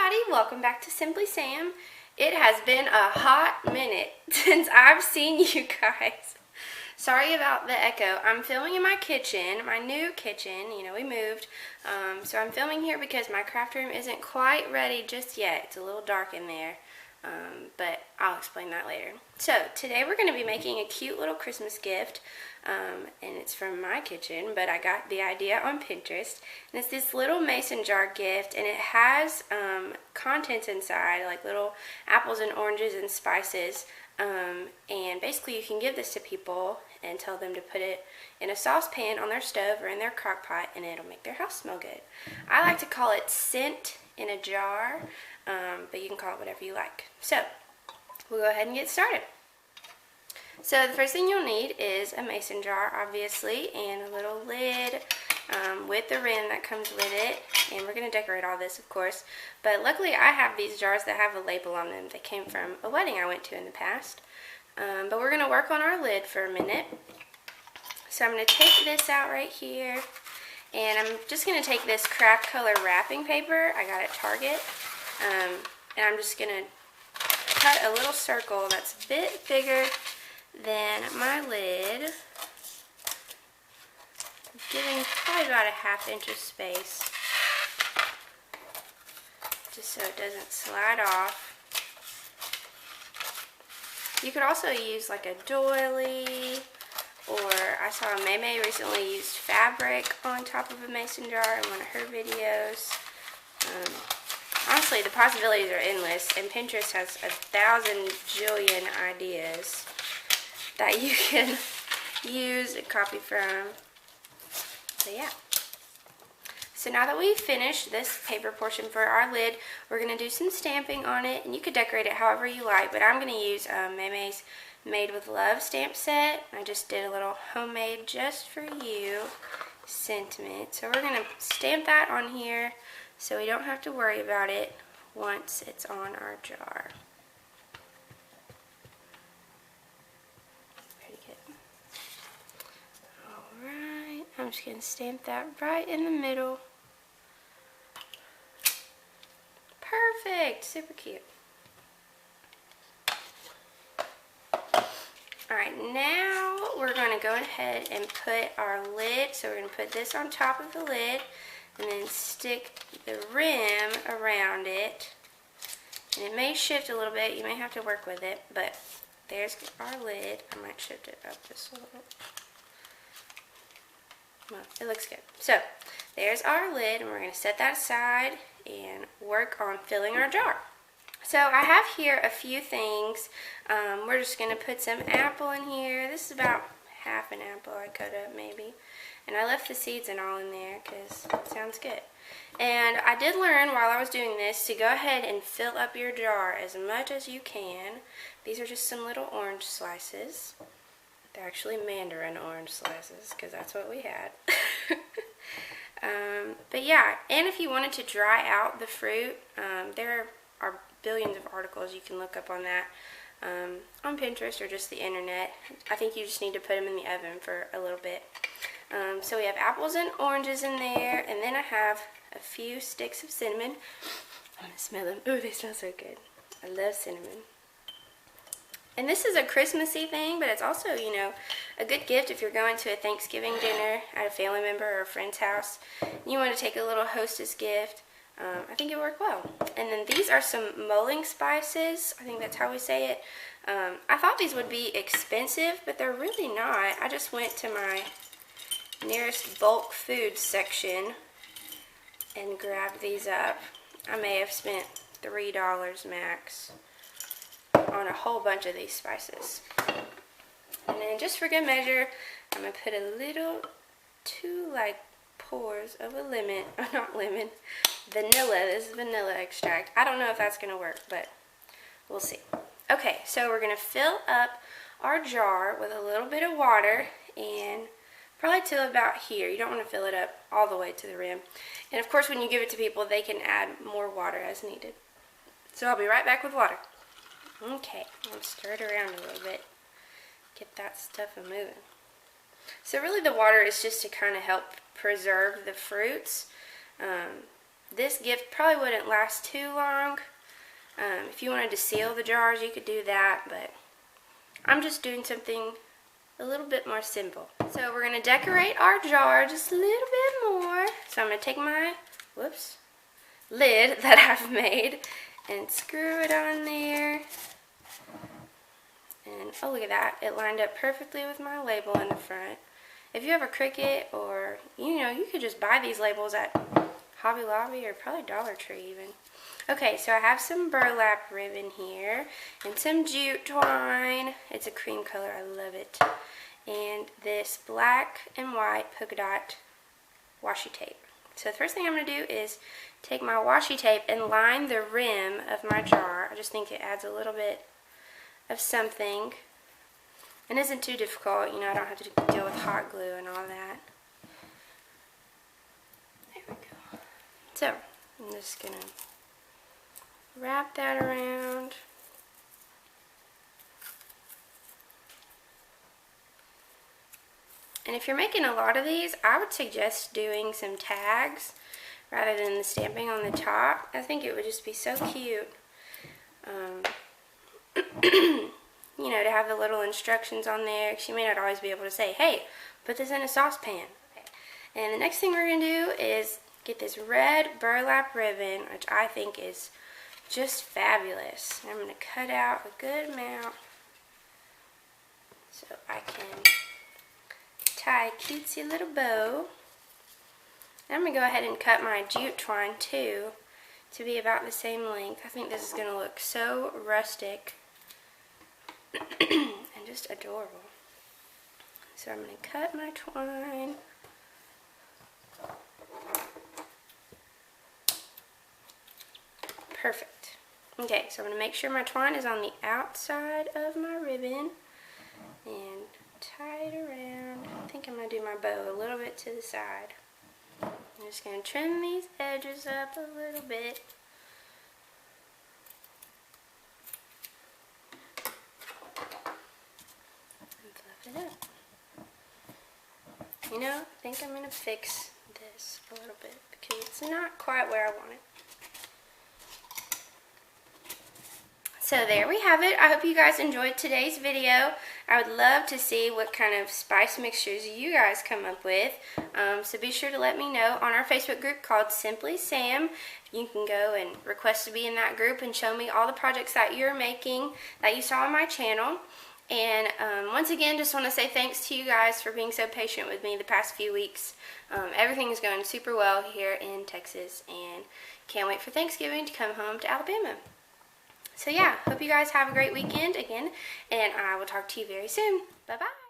everybody, welcome back to Simply Sam. It has been a hot minute since I've seen you guys. Sorry about the echo. I'm filming in my kitchen, my new kitchen. You know, we moved. So I'm filming here because my craft room isn't quite ready just yet. It's a little dark in there, but I'll explain that later. So today we're going to be making a cute little Christmas gift. And it's from my kitchen, but I got the idea on Pinterest. And it's this little mason jar gift, and it has contents inside, like little apples and oranges and spices. And basically you can give this to people and tell them to put it in a saucepan on their stove or in their crock pot, and it'll make their house smell good. I like to call it scent in a jar, but you can call it whatever you like. So we'll go ahead and get started. So the first thing you'll need is a mason jar, obviously, and a little lid with the rim that comes with it. And we're going to decorate all this, of course. But luckily I have these jars that have a label on them that came from a wedding I went to in the past. But we're going to work on our lid for a minute. So I'm going to take this out right here. And I'm just going to take this craft color wrapping paper I got at Target. And I'm just going to cut a little circle that's a bit bigger than my lid, giving probably about a ½ inch of space, just so it doesn't slide off. You could also use like a doily, or I saw Maymay recently used fabric on top of a mason jar in one of her videos. Honestly, the possibilities are endless, and Pinterest has 1,000 jillion ideas that you can use and copy from. So yeah. So now that we've finished this paper portion for our lid, we're going to do some stamping on it, and you could decorate it however you like, but I'm going to use Maymay's Made with Love stamp set. I just did a little homemade just for you sentiment. So we're going to stamp that on here so we don't have to worry about it once it's on our jar. I'm just going to stamp that right in the middle. Perfect! Super cute. Alright, now we're going to go ahead and put our lid. So we're going to put this on top of the lid and then stick the rim around it. And it may shift a little bit. You may have to work with it, but there's our lid. I might shift it up just a little. Well, it looks good. So there's our lid, and we're going to set that aside and work on filling our jar. So I have here a few things. We're just going to put some apple in here. This is about half an apple I cut up maybe. And I left the seeds and all in there because it sounds good. And I did learn while I was doing this to go ahead and fill up your jar as much as you can. These are just some little orange slices. They're actually mandarin orange slices because that's what we had. But yeah, and if you wanted to dry out the fruit, there are billions of articles you can look up on that on Pinterest or just the internet. I think you just need to put them in the oven for a little bit. So we have apples and oranges in there, and then I have a few sticks of cinnamon. I'm going to smell them. Oh, they smell so good. I love cinnamon. And this is a Christmassy thing, but it's also, you know, a good gift if you're going to a Thanksgiving dinner at a family member or a friend's house. And you want to take a little hostess gift. I think it would work well. And then these are some mulling spices. I think that's how we say it. I thought these would be expensive, but they're really not. I just went to my nearest bulk food section and grabbed these up. I may have spent $3 max on a whole bunch of these spices. And then just for good measure, I'm going to put a little, 2 like pores of a lemon, not lemon, vanilla. This is vanilla extract. I don't know if that's going to work, but we'll see. Okay, so we're going to fill up our jar with a little bit of water, and probably till about here. You don't want to fill it up all the way to the rim. And of course when you give it to people, they can add more water as needed. So I'll be right back with water. Okay, I'm going to stir it around a little bit. Get that stuff moving. So really the water is just to kind of help preserve the fruits. this gift probably wouldn't last too long. If you wanted to seal the jars, you could do that, but I'm just doing something a little bit more simple. So we're going to decorate our jar just a little bit more. So I'm going to take my, lid that I've made and screw it on there. And oh, look at that. It lined up perfectly with my label in the front. If you have a Cricut, or, you could just buy these labels at Hobby Lobby or probably Dollar Tree even. Okay, so I have some burlap ribbon here and some jute twine. It's a cream color. I love it. And this black and white polka dot washi tape. So the first thing I'm going to do is take my washi tape and line the rim of my jar. I just think it adds a little bit of something and isn't too difficult. I don't have to deal with hot glue and all that. There we go. So I'm just going to wrap that around. And if you're making a lot of these, I would suggest doing some tags rather than the stamping on the top. I think it would just be so cute. To have the little instructions on there, because you may not always be able to say, hey, put this in a saucepan. Okay. And the next thing we're going to do is get this red burlap ribbon, which I think is just fabulous. I'm going to cut out a good amount so I can tie a cutesy little bow. I'm going to go ahead and cut my jute twine too to be about the same length. I think this is going to look so rustic and just adorable. So I'm going to cut my twine. Perfect. Okay, so I'm going to make sure my twine is on the outside of my ribbon and tie it around. I think I'm going to do my bow a little bit to the side. I'm just going to trim these edges up a little bit. And fluff it up. I think I'm going to fix this a little bit because it's not quite where I want it. So there we have it. I hope you guys enjoyed today's video. I would love to see what kind of spice mixtures you guys come up with. So be sure to let me know on our Facebook group called Simply Sam. You can go and request to be in that group and show me all the projects that you're making that you saw on my channel. And once again, just want to say thanks to you guys for being so patient with me the past few weeks. Everything is going super well here in Texas, and can't wait for Thanksgiving to come home to Alabama. So yeah, hope you guys have a great weekend again, and I will talk to you very soon. Bye-bye.